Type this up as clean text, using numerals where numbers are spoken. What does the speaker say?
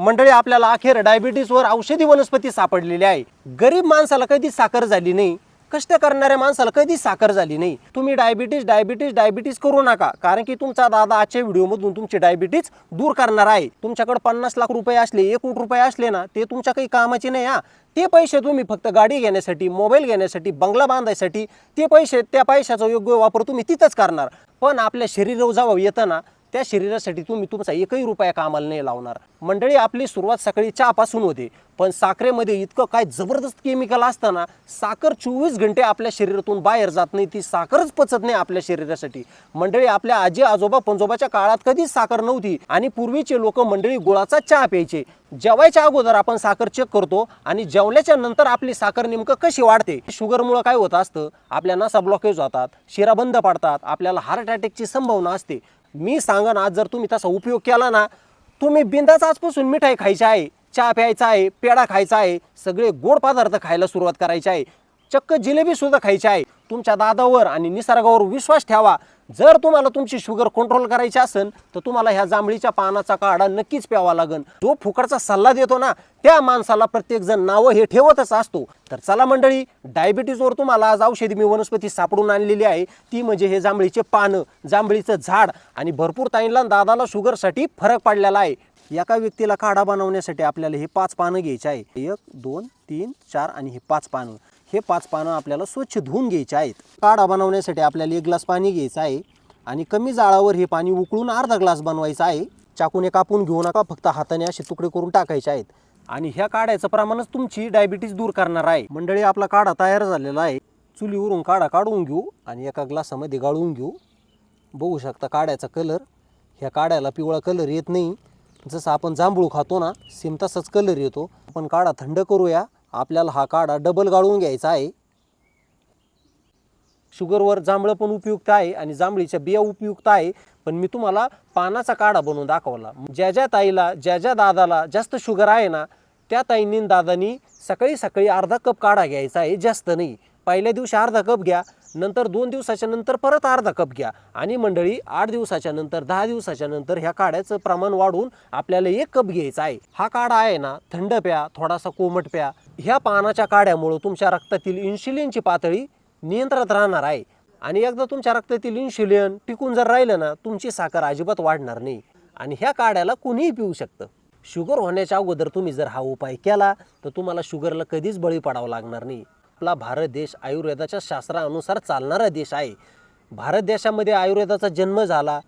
मंडळी आपल्याला अखेर डायबिटीसवर औषधी वनस्पती सापडलेली आहे। गरीब माणसाला कधी साखर झाली नाही, कष्ट करणाऱ्या माणसाला कधी साखर झाली नाही। तुम्ही डायबिटीस करू नका, कारण की तुमचा दादा आजच्या व्हिडिओमधून तुमची डायबिटीस दूर करणार आहे। तुमच्याकडे 50 लाख रुपये असले, 1 कोटी रुपये असले ना, ते तुमच्या काही कामाचे नाही। ते पैसे तुम्ही फक्त गाडी घेण्यासाठी, मोबाईल घेण्यासाठी, बंगला बांधायसाठी, ते पैसे, त्या पैशाचा योग्य वापर तुम्ही तिथंच करणार। पण आपल्या शरीरावर जेव्हा येतं ना, त्या शरीरासाठी तुम्ही तुमचा एकही रुपया कामाला नाही लावणार। मंडळी, आपली सुरुवात सकाळी चहापासून होते, पण साखरेमध्ये इतकं काय जबरदस्त केमिकल असतं ना, साखर 24 घंटे आपल्या शरीरातून बाहेर जात नाही, ती साखरच पचत नाही आपल्या शरीरासाठी। मंडळी, आपल्या आजी आजोबा पंजोबाच्या काळात कधीच साखर नव्हती आणि पूर्वीचे लोक मंडळी गुळाचा चहा प्यायचे। जेवायच्या अगोदर आपण साखर चेक करतो आणि जेवल्याच्या नंतर आपली साखर नेमकं कशी वाढते। शुगरमुळे काय होत असतं, आपल्या नसा ब्लॉकेज होतात, शिरा बंद पडतात, आपल्याला हार्ट अटॅकची संभावना असते। मी सांगा ना, जर तुम्ही तसा उपयोग केला ना, तुम्ही बिंदास आजपासून मिठाई खायची आहे, चहा प्यायचा आहे, पेढा खायचा आहे, सगळे गोड पदार्थ खायला सुरुवात करायची आहे, चक्क जिलेबी सुद्धा खायची आहे। तुमच्या दादावर आणि निसर्गावर विश्वास ठेवा। जर तुम्हाला तुमची शुगर कंट्रोल करायची असेल तर तुम्हाला ह्या जांभळीच्या पानाचा काढा नक्कीच प्यावा लागेल। जो फुकटचा सल्ला देतो ना, त्या माणसाला प्रत्येक जण नावं हे ठेवतच असतो। तर चला मंडळी, डायबिटीजवर तुम्हाला आज औषधी मी वनस्पती सापडून आणलेली आहे, ती म्हणजे हे जांभळीचे पानं, जांभळीचं झाड। आणि भरपूर ताईंना दादाला शुगरसाठी फरक पडलेला आहे। एका व्यक्तीला काढा बनवण्यासाठी आपल्याला हे 5 पानं घ्यायचे आहे। 1 2 3 4 आणि हे 5 पानं, हे 5 पानं आपल्याला स्वच्छ धुवून घ्यायचे आहेत। काढा बनवण्यासाठी आपल्याला 1 ग्लास पाणी घ्यायचं आहे आणि कमी जाळावर हे पाणी उकळून अर्धा ग्लास बनवायचं आहे। चाकूने कापून घेऊ नका, फक्त हाताने असे तुकडे करून टाकायचे आहेत। आणि ह्या काढ्याचं प्रमाणच तुमची डायबिटीस दूर करणार आहे। मंडळी, आपला काढा तयार झालेला आहे। चुलीवरून काढा काढून घेऊ आणि एका ग्लासामध्ये गाळून घेऊ। बघू शकता काढ्याचा कलर, ह्या काढ्याला पिवळा कलर येत नाही, जसं आपण जांभूळ खातो ना, सेम तसाच कलर येतो। आपण काढा थंड करूया। आपल्याला हा काढा डबल गाळून घ्यायचा आहे। शुगरवर जांभळं पण उपयुक्त आहे आणि जांभळीच्या बिया उपयुक्त आहे, पण मी तुम्हाला पानाचा काढा बनवून दाखवला। ज्या ज्या ताईला, ज्या ज्या दादाला जास्त शुगर आहे ना, त्या ताईंनी दादांनी सकाळी सकाळी अर्धा कप काढा घ्यायचा आहे, जास्त नाही। पहिल्या दिवशी अर्धा कप घ्या, नंतर 2 दिवसाच्या नंतर परत अर्धा कप घ्या आणि मंडळी 8 दिवसाच्या नंतर, 10 दिवसाच्या नंतर ह्या काढ्याचं प्रमाण वाढून आपल्याला 1 कप घ्यायचा आहे। हा काढा आहे ना, थंड प्या, थोडासा कोमट प्या। ह्या पानाच्या काढ्यामुळे तुमच्या रक्तातील इन्सुलिनची पातळी नियंत्रणात राहणार आहे आणि एकदा तुमच्या रक्तातील इन्सुलिन टिकून जर राहिलं ना, तुमची साखर अजिबात वाढणार नाही आणि ह्या काढ्याला कुणीही पिऊ शकतं। शुगर होण्याच्या अगोदर तुम्ही जर हा उपाय केला तर तुम्हाला शुगरला कधीच बळी पडावं लागणार नाही। आपला भारत देश आयुर्वेदाच्या शास्त्रानुसार चालणारा देश आहे। भारत देशामध्ये आयुर्वेदाचा जन्म झाला,